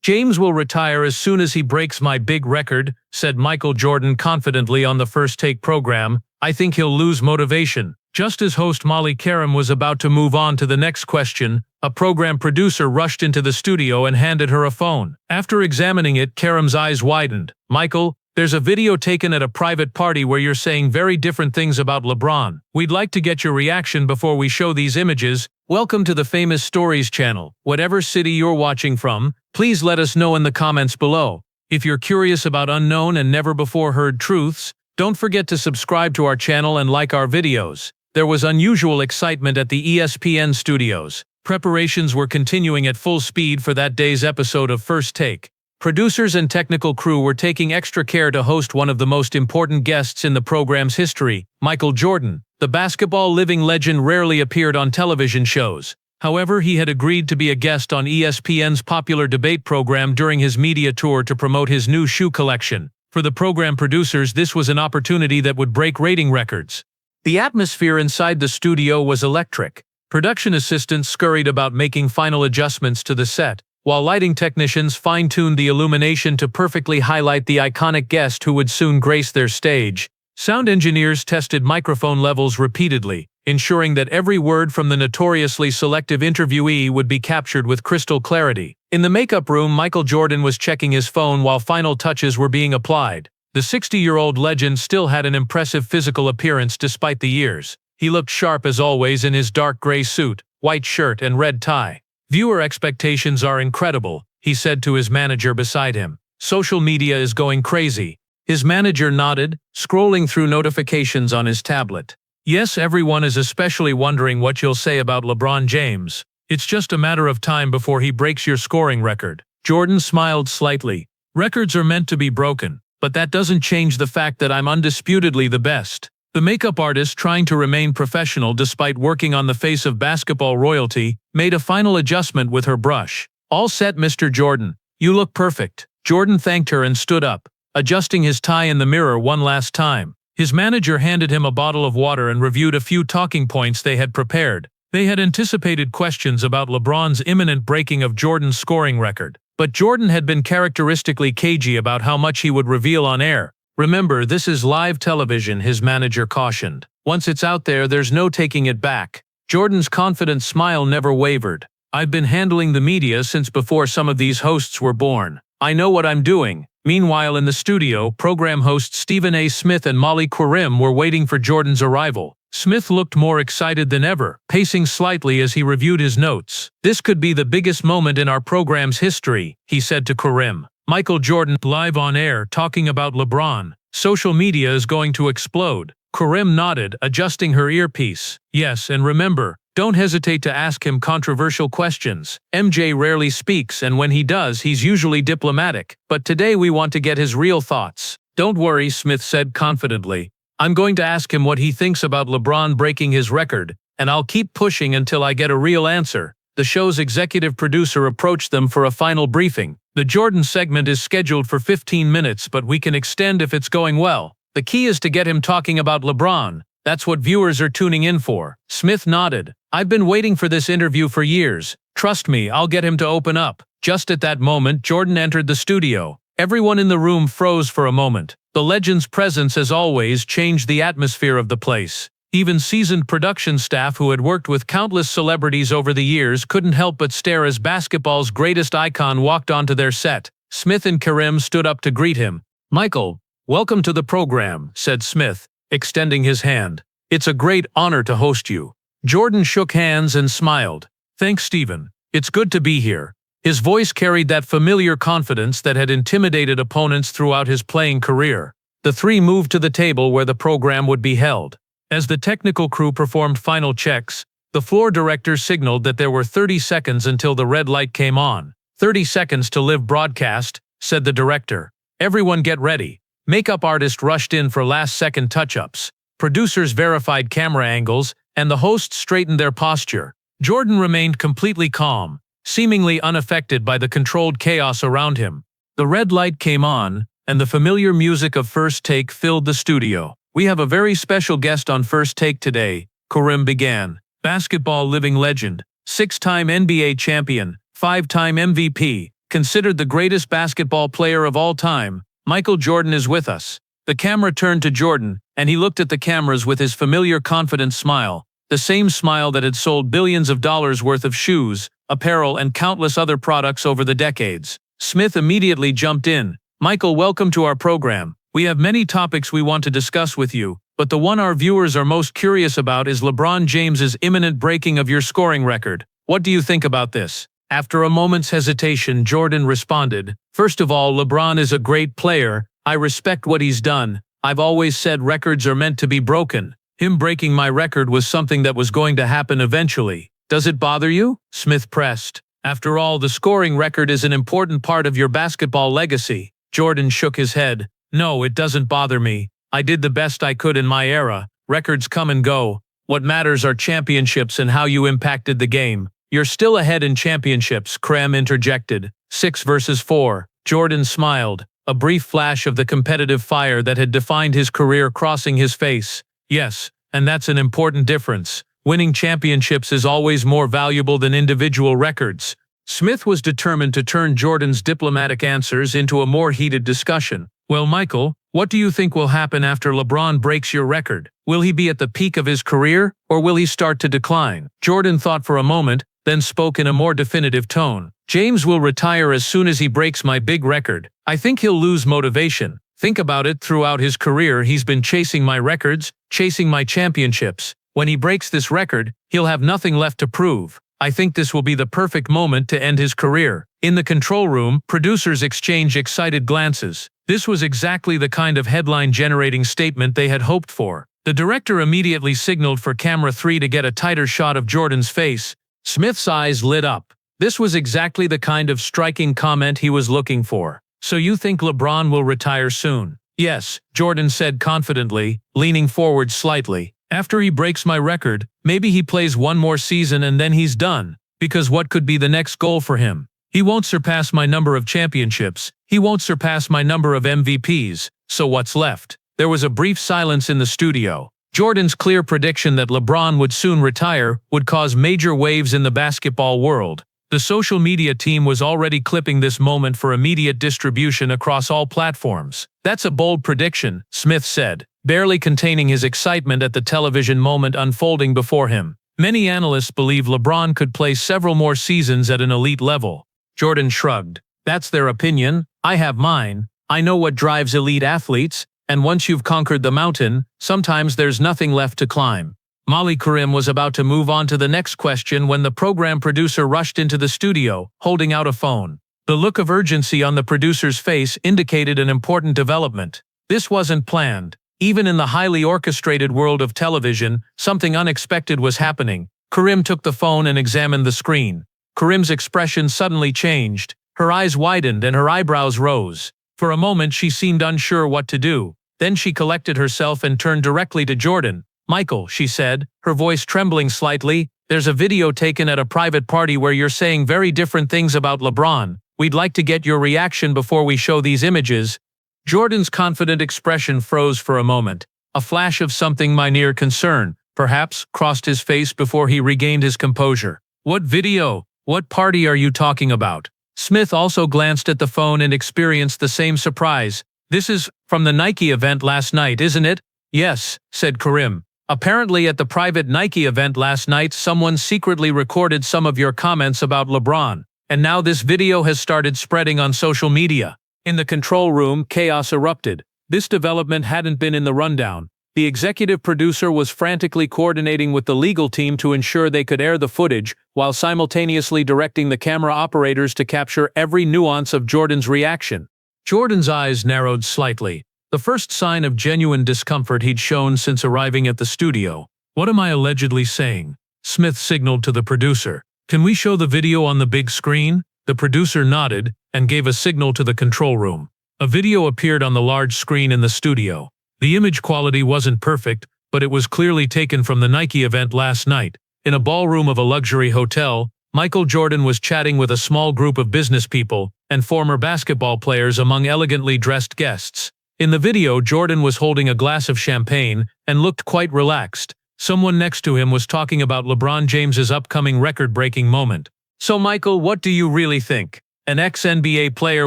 "James will retire as soon as he breaks my big record," said Michael Jordan confidently on the First Take program. "I think he'll lose motivation." Just as host Molly Karam was about to move on to the next question, a program producer rushed into the studio and handed her a phone. After examining it, Karam's eyes widened. "Michael, there's a video taken at a private party where you're saying very different things about LeBron. We'd like to get your reaction before we show these images. Welcome to the Famous Stories channel. Whatever city you're watching from, please let us know in the comments below. If you're curious about unknown and never-before-heard truths, don't forget to subscribe to our channel and like our videos." There was unusual excitement at the ESPN studios. Preparations were continuing at full speed for that day's episode of First Take. Producers and technical crew were taking extra care to host one of the most important guests in the program's history, Michael Jordan. The basketball living legend rarely appeared on television shows. However, he had agreed to be a guest on ESPN's popular debate program during his media tour to promote his new shoe collection. For the program producers, this was an opportunity that would break rating records. The atmosphere inside the studio was electric. Production assistants scurried about making final adjustments to the set, while lighting technicians fine-tuned the illumination to perfectly highlight the iconic guest who would soon grace their stage. Sound engineers tested microphone levels repeatedly, ensuring that every word from the notoriously selective interviewee would be captured with crystal clarity. In the makeup room, Michael Jordan was checking his phone while final touches were being applied. The 60-year-old legend still had an impressive physical appearance despite the years. He looked sharp as always in his dark gray suit, white shirt and red tie. "Viewer expectations are incredible," he said to his manager beside him. "Social media is going crazy." His manager nodded, scrolling through notifications on his tablet. "Yes, everyone is especially wondering what you'll say about LeBron James. It's just a matter of time before he breaks your scoring record." Jordan smiled slightly. "Records are meant to be broken, but that doesn't change the fact that I'm undisputedly the best." The makeup artist, trying to remain professional despite working on the face of basketball royalty, made a final adjustment with her brush. "All set, Mr. Jordan. You look perfect." Jordan thanked her and stood up, adjusting his tie in the mirror one last time. His manager handed him a bottle of water and reviewed a few talking points they had prepared. They had anticipated questions about LeBron's imminent breaking of Jordan's scoring record, but Jordan had been characteristically cagey about how much he would reveal on air. "Remember, this is live television," his manager cautioned. "Once it's out there, there's no taking it back." Jordan's confident smile never wavered. "I've been handling the media since before some of these hosts were born. I know what I'm doing." Meanwhile, in the studio, program hosts Stephen A. Smith and Molly Karam were waiting for Jordan's arrival. Smith looked more excited than ever, pacing slightly as he reviewed his notes. "This could be the biggest moment in our program's history," he said to Karam. "Michael Jordan, live on air, talking about LeBron. Social media is going to explode." Karam nodded, adjusting her earpiece. "Yes, and remember, don't hesitate to ask him controversial questions. MJ rarely speaks, and when he does, he's usually diplomatic. But today we want to get his real thoughts." "Don't worry," Smith said confidently. "I'm going to ask him what he thinks about LeBron breaking his record, and I'll keep pushing until I get a real answer." The show's executive producer approached them for a final briefing. "The Jordan segment is scheduled for 15 minutes, but we can extend if it's going well. The key is to get him talking about LeBron. That's what viewers are tuning in for." Smith nodded. "I've been waiting for this interview for years. Trust me, I'll get him to open up." Just at that moment, Jordan entered the studio. Everyone in the room froze for a moment. The legend's presence, as always, changed the atmosphere of the place. Even seasoned production staff who had worked with countless celebrities over the years couldn't help but stare as basketball's greatest icon walked onto their set. Smith and Karam stood up to greet him. "Michael, welcome to the program," said Smith, extending his hand. "It's a great honor to host you." Jordan shook hands and smiled. "Thanks, Stephen. It's good to be here." His voice carried that familiar confidence that had intimidated opponents throughout his playing career. The three moved to the table where the program would be held. As the technical crew performed final checks, the floor director signaled that there were 30 seconds until the red light came on. 30 seconds to live broadcast, said the director. "Everyone get ready." Makeup artist rushed in for last-second touch-ups. Producers verified camera angles, and the hosts straightened their posture. Jordan remained completely calm, seemingly unaffected by the controlled chaos around him. The red light came on, and the familiar music of First Take filled the studio. "We have a very special guest on First Take today," Karam began. "Basketball living legend, 6-time NBA champion, 5-time MVP, considered the greatest basketball player of all time, Michael Jordan is with us. The camera turned to Jordan, and he looked at the cameras with his familiar confident smile, the same smile that had sold billions of dollars worth of shoes, apparel, and countless other products over the decades. Smith immediately jumped in. Michael, welcome to our program. We have many topics we want to discuss with you, but the one our viewers are most curious about is LeBron James's imminent breaking of your scoring record. What do you think about this? After a moment's hesitation, Jordan responded, "First of all, LeBron is a great player. I respect what he's done. I've always said records are meant to be broken. Him breaking my record was something that was going to happen eventually. Does it bother you?" Smith pressed. "After all, the scoring record is an important part of your basketball legacy." Jordan shook his head. "No, it doesn't bother me. I did the best I could in my era. Records come and go. What matters are championships and how you impacted the game." "You're still ahead in championships," Krem interjected. 6 versus 4. Jordan smiled, a brief flash of the competitive fire that had defined his career crossing his face. "Yes, and that's an important difference. Winning championships is always more valuable than individual records." Smith was determined to turn Jordan's diplomatic answers into a more heated discussion. "Well, Michael, what do you think will happen after LeBron breaks your record? Will he be at the peak of his career, or will he start to decline?" Jordan thought for a moment, then spoke in a more definitive tone. "James will retire as soon as he breaks my big record. I think he'll lose motivation. Think about it, throughout his career he's been chasing my records, chasing my championships. When he breaks this record, he'll have nothing left to prove. I think this will be the perfect moment to end his career." In the control room, producers exchanged excited glances. This was exactly the kind of headline-generating statement they had hoped for. The director immediately signaled for camera 3 to get a tighter shot of Jordan's face. Smith's eyes lit up. This was exactly the kind of striking comment he was looking for. "So you think LeBron will retire soon?" "Yes," Jordan said confidently, leaning forward slightly. "After he breaks my record, maybe he plays one more season and then he's done. Because what could be the next goal for him? He won't surpass my number of championships. He won't surpass my number of MVPs. So what's left?" There was a brief silence in the studio. Jordan's clear prediction that LeBron would soon retire would cause major waves in the basketball world. The social media team was already clipping this moment for immediate distribution across all platforms. "That's a bold prediction," Smith said, barely containing his excitement at the television moment unfolding before him. "Many analysts believe LeBron could play several more seasons at an elite level." Jordan shrugged. "That's their opinion. I have mine. I know what drives elite athletes, and once you've conquered the mountain, sometimes there's nothing left to climb." Molly Karim was about to move on to the next question when the program producer rushed into the studio, holding out a phone. The look of urgency on the producer's face indicated an important development. This wasn't planned. Even in the highly orchestrated world of television, something unexpected was happening. Karim took the phone and examined the screen. Karim's expression suddenly changed. Her eyes widened and her eyebrows rose. For a moment she seemed unsure what to do. Then she collected herself and turned directly to Jordan. "Michael," she said, her voice trembling slightly, "there's a video taken at a private party where you're saying very different things about LeBron. We'd like to get your reaction before we show these images." Jordan's confident expression froze for a moment. A flash of something minor concern, perhaps, crossed his face before he regained his composure. "What video? What party are you talking about?" Smith also glanced at the phone and experienced the same surprise. "This is from the Nike event last night, isn't it?" "Yes," said Karim. "Apparently at the private Nike event last night someone secretly recorded some of your comments about LeBron, and now this video has started spreading on social media." In the control room, chaos erupted. This development hadn't been in the rundown. The executive producer was frantically coordinating with the legal team to ensure they could air the footage, while simultaneously directing the camera operators to capture every nuance of Jordan's reaction. Jordan's eyes narrowed slightly, the first sign of genuine discomfort he'd shown since arriving at the studio. "What am I allegedly saying?" Smith signaled to the producer. "Can we show the video on the big screen?" The producer nodded and gave a signal to the control room. A video appeared on the large screen in the studio. The image quality wasn't perfect, but it was clearly taken from the Nike event last night. In a ballroom of a luxury hotel, Michael Jordan was chatting with a small group of business people and former basketball players among elegantly dressed guests. In the video, Jordan was holding a glass of champagne and looked quite relaxed. Someone next to him was talking about LeBron James's upcoming record-breaking moment. "So Michael, what do you really think?" an ex-NBA player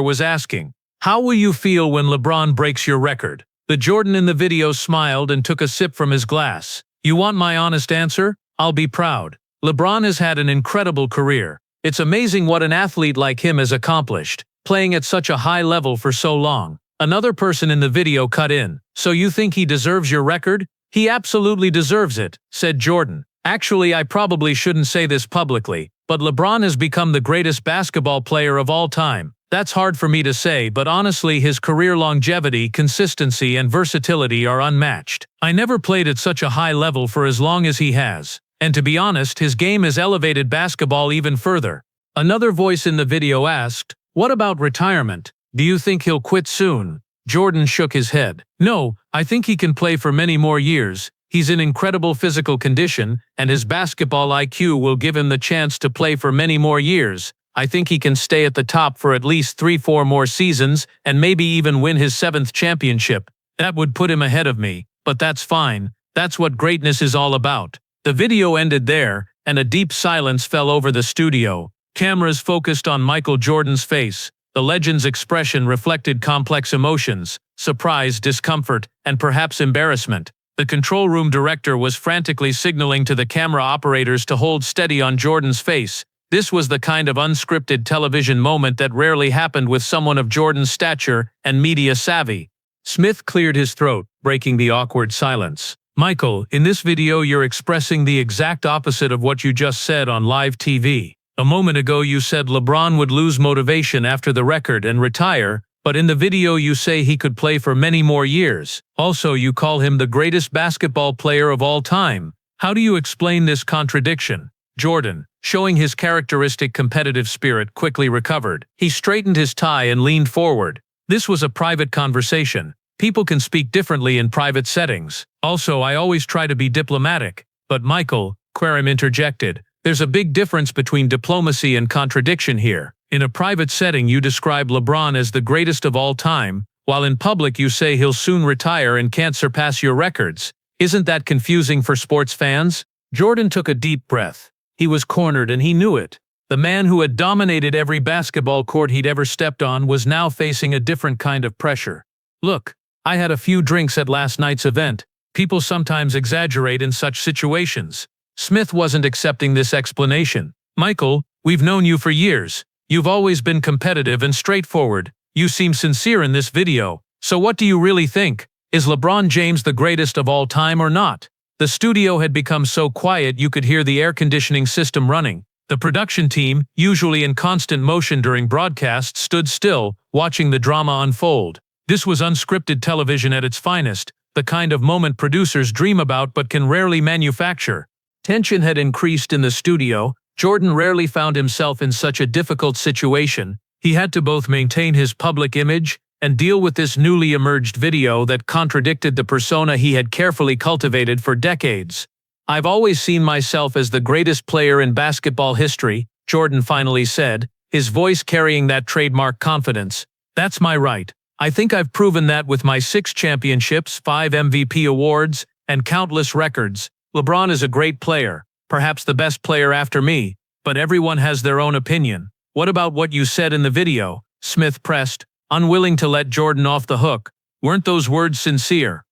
was asking. How will you feel when LeBron breaks your record? The Jordan in the video smiled and took a sip from his glass. You want my honest answer? I'll be proud. LeBron has had an incredible career. It's amazing what an athlete like him has accomplished, playing at such a high level for so long. Another person in the video cut in. So you think he deserves your record? He absolutely deserves it, said Jordan. Actually, I probably shouldn't say this publicly, but LeBron has become the greatest basketball player of all time. That's hard for me to say, but honestly his career longevity, consistency and versatility are unmatched. I never played at such a high level for as long as he has. And to be honest, his game has elevated basketball even further. Another voice in the video asked, what about retirement? Do you think he'll quit soon? Jordan shook his head. No, I think he can play for many more years. He's in incredible physical condition, and his basketball IQ will give him the chance to play for many more years. I think he can stay at the top for at least 3-4 more seasons, and maybe even win his 7th championship. That would put him ahead of me, but that's fine. That's what greatness is all about. The video ended there, and a deep silence fell over the studio. Cameras focused on Michael Jordan's face. The legend's expression reflected complex emotions: surprise, discomfort, and perhaps embarrassment. The control room director was frantically signaling to the camera operators to hold steady on Jordan's face. This was the kind of unscripted television moment that rarely happened with someone of Jordan's stature and media savvy. Smith cleared his throat, breaking the awkward silence. Michael, in this video you're expressing the exact opposite of what you just said on live TV. A moment ago you said LeBron would lose motivation after the record and retire, but in the video you say he could play for many more years. Also, you call him the greatest basketball player of all time. How do you explain this contradiction? Jordan, showing his characteristic competitive spirit, quickly recovered. He straightened his tie and leaned forward. This was a private conversation. People can speak differently in private settings. Also, I always try to be diplomatic. But Michael, Quarem interjected, there's a big difference between diplomacy and contradiction here. In a private setting you describe LeBron as the greatest of all time, while in public you say he'll soon retire and can't surpass your records. Isn't that confusing for sports fans? Jordan took a deep breath. He was cornered and he knew it. The man who had dominated every basketball court he'd ever stepped on was now facing a different kind of pressure. Look, I had a few drinks at last night's event. People sometimes exaggerate in such situations. Smith wasn't accepting this explanation. Michael, we've known you for years. You've always been competitive and straightforward. You seem sincere in this video. So what do you really think? Is LeBron James the greatest of all time or not? The studio had become so quiet you could hear the air conditioning system running. The production team, usually in constant motion during broadcasts, stood still, watching the drama unfold. This was unscripted television at its finest, the kind of moment producers dream about but can rarely manufacture. Tension had increased in the studio. Jordan rarely found himself in such a difficult situation. He had to both maintain his public image and deal with this newly emerged video that contradicted the persona he had carefully cultivated for decades. I've always seen myself as the greatest player in basketball history, Jordan finally said, his voice carrying that trademark confidence. That's my right. I think I've proven that with my 6 championships, 5 MVP awards, and countless records. LeBron is a great player, perhaps the best player after me, but everyone has their own opinion. What about what you said in the video? Smith pressed, unwilling to let Jordan off the hook. Weren't those words sincere?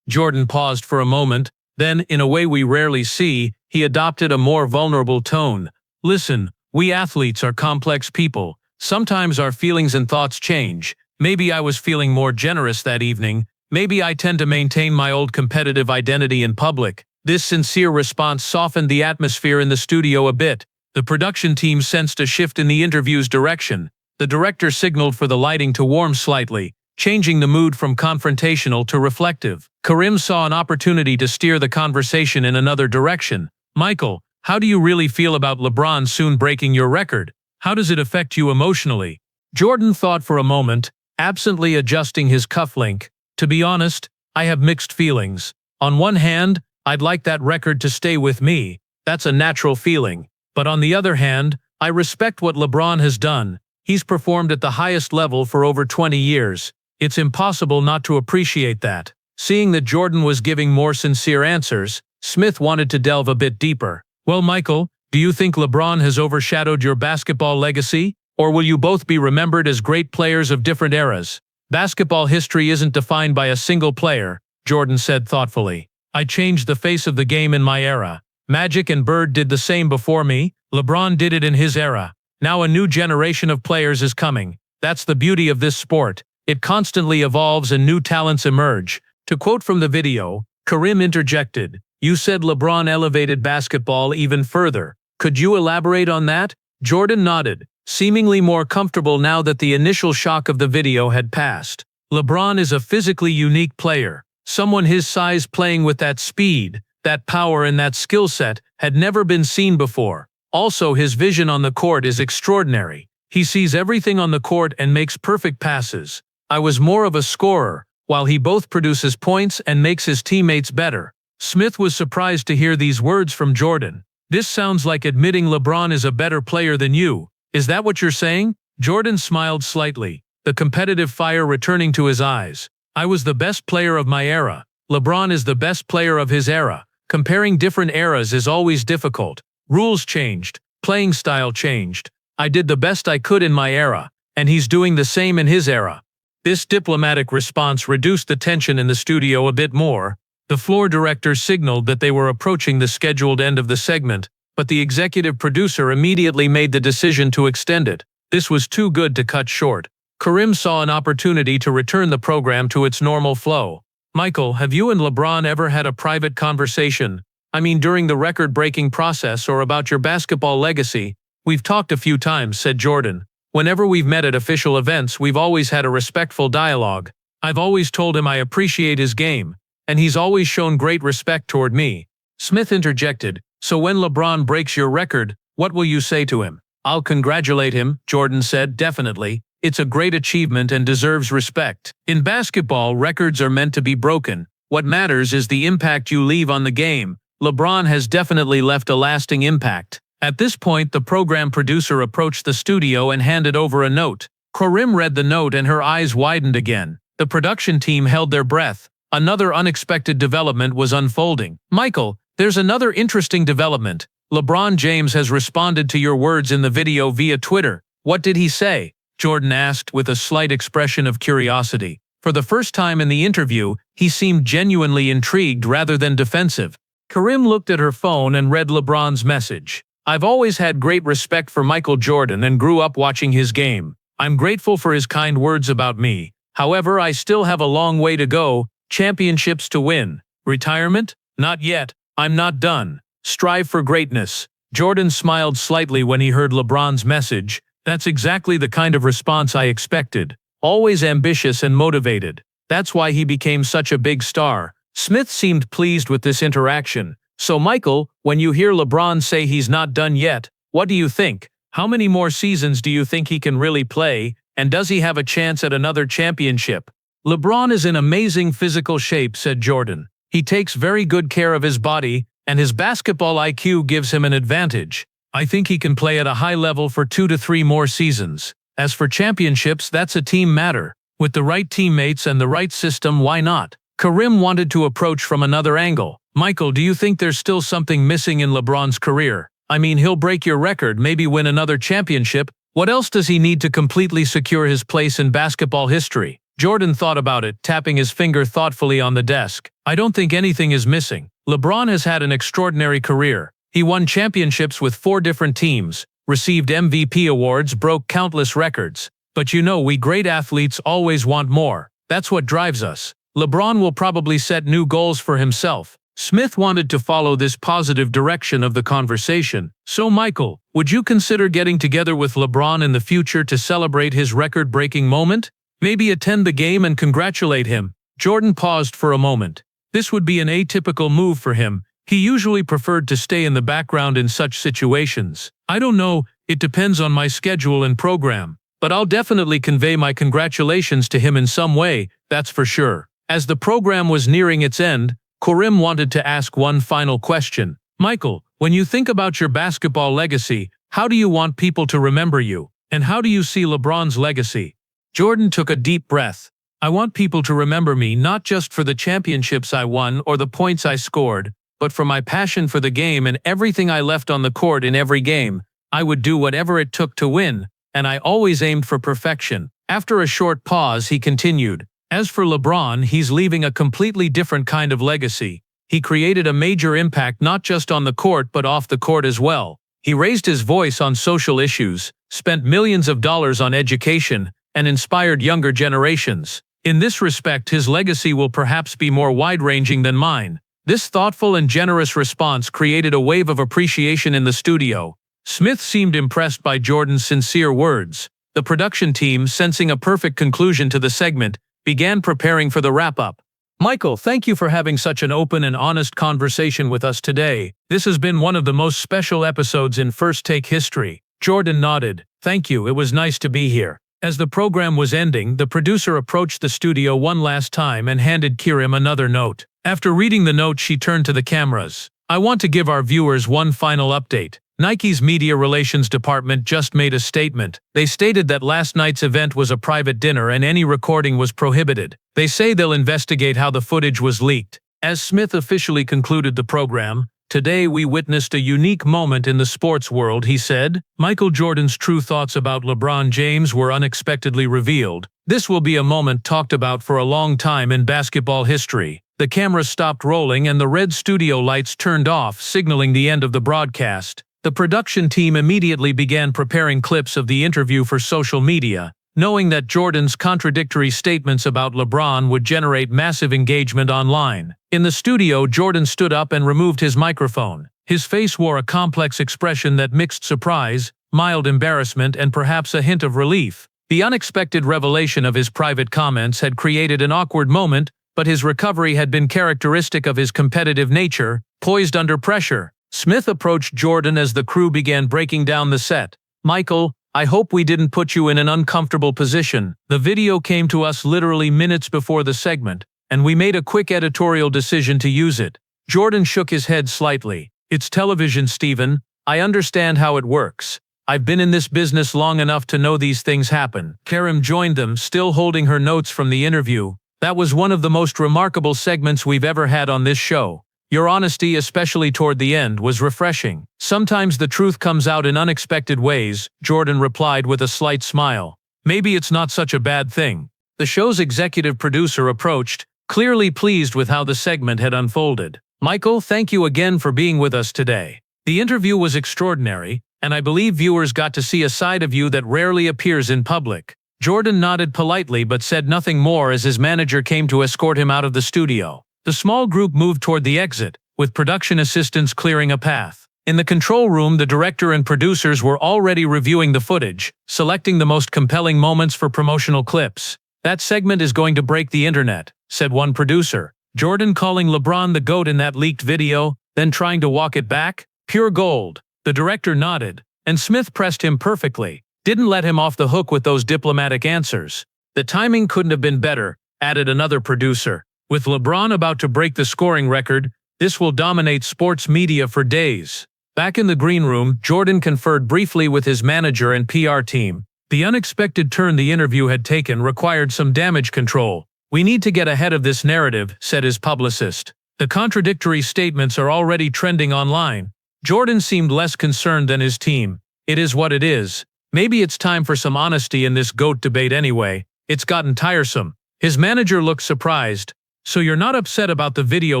Jordan paused for a moment, then, in a way we rarely see, he adopted a more vulnerable tone. Listen, we athletes are complex people. Sometimes our feelings and thoughts change. Maybe I was feeling more generous that evening. Maybe I tend to maintain my old competitive identity in public. This sincere response softened the atmosphere in the studio a bit. The production team sensed a shift in the interview's direction. The director signaled for the lighting to warm slightly, changing the mood from confrontational to reflective. Karim saw an opportunity to steer the conversation in another direction. Michael, how do you really feel about LeBron soon breaking your record? How does it affect you emotionally? Jordan thought for a moment, absently adjusting his cufflink. To be honest, I have mixed feelings. On one hand, I'd like that record to stay with me. That's a natural feeling. But on the other hand, I respect what LeBron has done. He's performed at the highest level for over 20 years. It's impossible not to appreciate that. Seeing that Jordan was giving more sincere answers, Smith wanted to delve a bit deeper. Well, Michael, do you think LeBron has overshadowed your basketball legacy? Or will you both be remembered as great players of different eras? Basketball history isn't defined by a single player, Jordan said thoughtfully. I changed the face of the game in my era. Magic and Bird did the same before me. LeBron did it in his era. Now a new generation of players is coming. That's the beauty of this sport. It constantly evolves and new talents emerge. To quote from the video, Karim interjected, "You said LeBron elevated basketball even further. Could you elaborate on that?" Jordan nodded, seemingly more comfortable now that the initial shock of the video had passed. LeBron is a physically unique player. Someone his size playing with that speed, that power and that skill set had never been seen before. Also, his vision on the court is extraordinary. He sees everything on the court and makes perfect passes. I was more of a scorer, while he both produces points and makes his teammates better. Smith was surprised to hear these words from Jordan. This sounds like admitting LeBron is a better player than you. Is that what you're saying? Jordan smiled slightly, the competitive fire returning to his eyes. I was the best player of my era. LeBron is the best player of his era. Comparing different eras is always difficult. Rules changed. Playing style changed. I did the best I could in my era, and he's doing the same in his era. This diplomatic response reduced the tension in the studio a bit more. The floor director signaled that they were approaching the scheduled end of the segment, but the executive producer immediately made the decision to extend it. This was too good to cut short. Karim saw an opportunity to return the program to its normal flow. Michael, have you and LeBron ever had a private conversation? I mean, during the record-breaking process or about your basketball legacy? We've talked a few times, said Jordan. Whenever we've met at official events, we've always had a respectful dialogue. I've always told him I appreciate his game, and he's always shown great respect toward me. Smith interjected, so when LeBron breaks your record, what will you say to him? I'll congratulate him, Jordan said, definitely. It's a great achievement and deserves respect. In basketball, records are meant to be broken. What matters is the impact you leave on the game. LeBron has definitely left a lasting impact. At this point, the program producer approached the studio and handed over a note. Karim read the note and her eyes widened again. The production team held their breath. Another unexpected development was unfolding. Michael, there's another interesting development. LeBron James has responded to your words in the video via Twitter. What did he say? Jordan asked with a slight expression of curiosity. For the first time in the interview, he seemed genuinely intrigued rather than defensive. Karim looked at her phone and read LeBron's message. I've always had great respect for Michael Jordan and grew up watching his game. I'm grateful for his kind words about me. However, I still have a long way to go. Championships to win. Retirement? Not yet. I'm not done. Strive for greatness. Jordan smiled slightly when he heard LeBron's message. That's exactly the kind of response I expected. Always ambitious and motivated. That's why he became such a big star. Smith seemed pleased with this interaction. So Michael, when you hear LeBron say he's not done yet, what do you think? How many more seasons do you think he can really play, and does he have a chance at another championship? LeBron is in amazing physical shape, said Jordan. He takes very good care of his body, and his basketball IQ gives him an advantage. I think he can play at a high level for 2 to 3 more seasons. As for championships, that's a team matter. With the right teammates and the right system, why not? Karim wanted to approach from another angle. Michael, do you think there's still something missing in LeBron's career? I mean, he'll break your record, maybe win another championship. What else does he need to completely secure his place in basketball history? Jordan thought about it, tapping his finger thoughtfully on the desk. I don't think anything is missing. LeBron has had an extraordinary career. He won championships with 4 different teams, received MVP awards, broke countless records. But you know, we great athletes always want more. That's what drives us. LeBron will probably set new goals for himself. Smith wanted to follow this positive direction of the conversation. So Michael, would you consider getting together with LeBron in the future to celebrate his record-breaking moment? Maybe attend the game and congratulate him. Jordan paused for a moment. This would be an atypical move for him. He usually preferred to stay in the background in such situations. I don't know, it depends on my schedule and program. But I'll definitely convey my congratulations to him in some way, that's for sure. As the program was nearing its end, Karim wanted to ask one final question. Michael, when you think about your basketball legacy, how do you want people to remember you? And how do you see LeBron's legacy? Jordan took a deep breath. I want people to remember me not just for the championships I won or the points I scored, but for my passion for the game and everything I left on the court in every game. I would do whatever it took to win. and I always aimed for perfection." After a short pause, he continued, "As for LeBron, he's leaving a completely different kind of legacy. He created a major impact not just on the court but off the court as well. He raised his voice on social issues, spent millions of dollars on education, and inspired younger generations. In this respect, his legacy will perhaps be more wide-ranging than mine." This thoughtful and generous response created a wave of appreciation in the studio. Smith seemed impressed by Jordan's sincere words. The production team, sensing a perfect conclusion to the segment, began preparing for the wrap-up. "Michael, thank you for having such an open and honest conversation with us today. This has been one of the most special episodes in First Take history." Jordan nodded. "Thank you, it was nice to be here." As the program was ending, the producer approached the studio one last time and handed Kirim another note. After reading the note, she turned to the cameras. "I want to give our viewers one final update. Nike's media relations department just made a statement. They stated that last night's event was a private dinner and any recording was prohibited. They say they'll investigate how the footage was leaked." As Smith officially concluded the program, "Today we witnessed a unique moment in the sports world," he said. Michael Jordan's true thoughts about LeBron James were unexpectedly revealed. "This will be a moment talked about for a long time in basketball history." The camera stopped rolling and the red studio lights turned off, signaling the end of the broadcast. The production team immediately began preparing clips of the interview for social media, knowing that Jordan's contradictory statements about LeBron would generate massive engagement online. In the studio, Jordan stood up and removed his microphone. His face wore a complex expression that mixed surprise, mild embarrassment, and perhaps a hint of relief. The unexpected revelation of his private comments had created an awkward moment, but his recovery had been characteristic of his competitive nature, poised under pressure. Smith approached Jordan as the crew began breaking down the set. "Michael, I hope we didn't put you in an uncomfortable position. The video came to us literally minutes before the segment, and we made a quick editorial decision to use it." Jordan shook his head slightly. "It's television, Stephen. I understand how it works. I've been in this business long enough to know these things happen." Kirim joined them, still holding her notes from the interview. "That was one of the most remarkable segments we've ever had on this show. Your honesty, especially toward the end, was refreshing." "Sometimes the truth comes out in unexpected ways," Jordan replied with a slight smile. "Maybe it's not such a bad thing." The show's executive producer approached, clearly pleased with how the segment had unfolded. "Michael, thank you again for being with us today. The interview was extraordinary, and I believe viewers got to see a side of you that rarely appears in public." Jordan nodded politely but said nothing more as his manager came to escort him out of the studio. The small group moved toward the exit, with production assistants clearing a path. In the control room, the director and producers were already reviewing the footage, selecting the most compelling moments for promotional clips. "That segment is going to break the internet," said one producer. "Jordan calling LeBron the GOAT in that leaked video, then trying to walk it back? Pure gold." The director nodded, and Smith pressed him perfectly. "Didn't let him off the hook with those diplomatic answers." "The timing couldn't have been better," added another producer. "With LeBron about to break the scoring record, this will dominate sports media for days." Back in the green room, Jordan conferred briefly with his manager and PR team. The unexpected turn the interview had taken required some damage control. "We need to get ahead of this narrative," said his publicist. "The contradictory statements are already trending online." Jordan seemed less concerned than his team. "It is what it is. Maybe it's time for some honesty in this GOAT debate anyway. It's gotten tiresome." His manager looked surprised. "So you're not upset about the video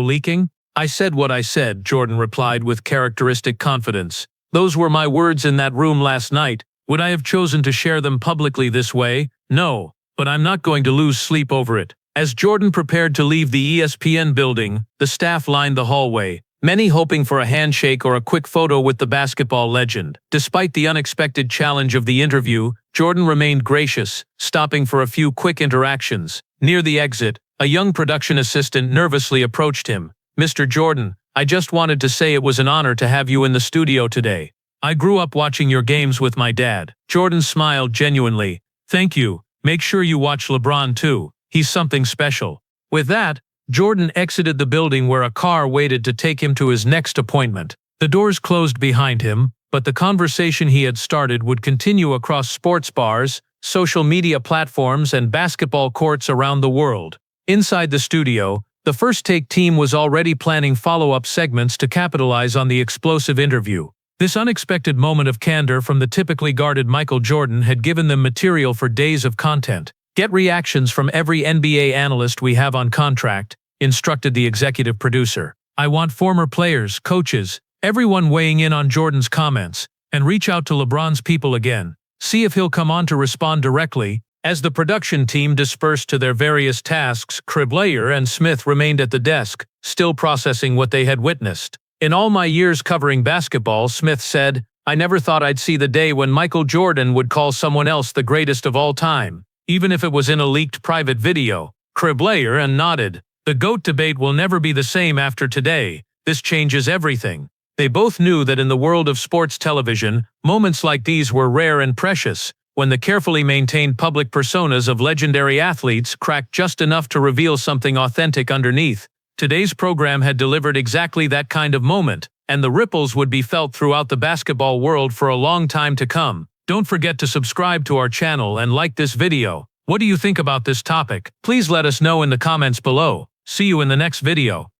leaking?" "I said what I said," Jordan replied with characteristic confidence. "Those were my words in that room last night. Would I have chosen to share them publicly this way? No, but I'm not going to lose sleep over it." As Jordan prepared to leave the ESPN building, the staff lined the hallway, many hoping for a handshake or a quick photo with the basketball legend. Despite the unexpected challenge of the interview, Jordan remained gracious, stopping for a few quick interactions. Near the exit, a young production assistant nervously approached him. "Mr. Jordan, I just wanted to say it was an honor to have you in the studio today. I grew up watching your games with my dad." Jordan smiled genuinely. "Thank you. Make sure you watch LeBron too. He's something special." With that, Jordan exited the building where a car waited to take him to his next appointment. The doors closed behind him, but the conversation he had started would continue across sports bars, social media platforms, and basketball courts around the world. Inside the studio, the First Take team was already planning follow-up segments to capitalize on the explosive interview. This unexpected moment of candor from the typically guarded Michael Jordan had given them material for days of content. "Get reactions from every NBA analyst we have on contract," instructed the executive producer. "I want former players, coaches, everyone weighing in on Jordan's comments, and reach out to LeBron's people again. See if he'll come on to respond directly." As the production team dispersed to their various tasks, Criblayer and Smith remained at the desk, still processing what they had witnessed. "In all my years covering basketball," Smith said, "I never thought I'd see the day when Michael Jordan would call someone else the greatest of all time, even if it was in a leaked private video." Criblayer nodded. "The GOAT debate will never be the same after today. This changes everything." They both knew that in the world of sports television, moments like these were rare and precious, when the carefully maintained public personas of legendary athletes cracked just enough to reveal something authentic underneath. Today's program had delivered exactly that kind of moment, and the ripples would be felt throughout the basketball world for a long time to come. Don't forget to subscribe to our channel and like this video. What do you think about this topic? Please let us know in the comments below. See you in the next video.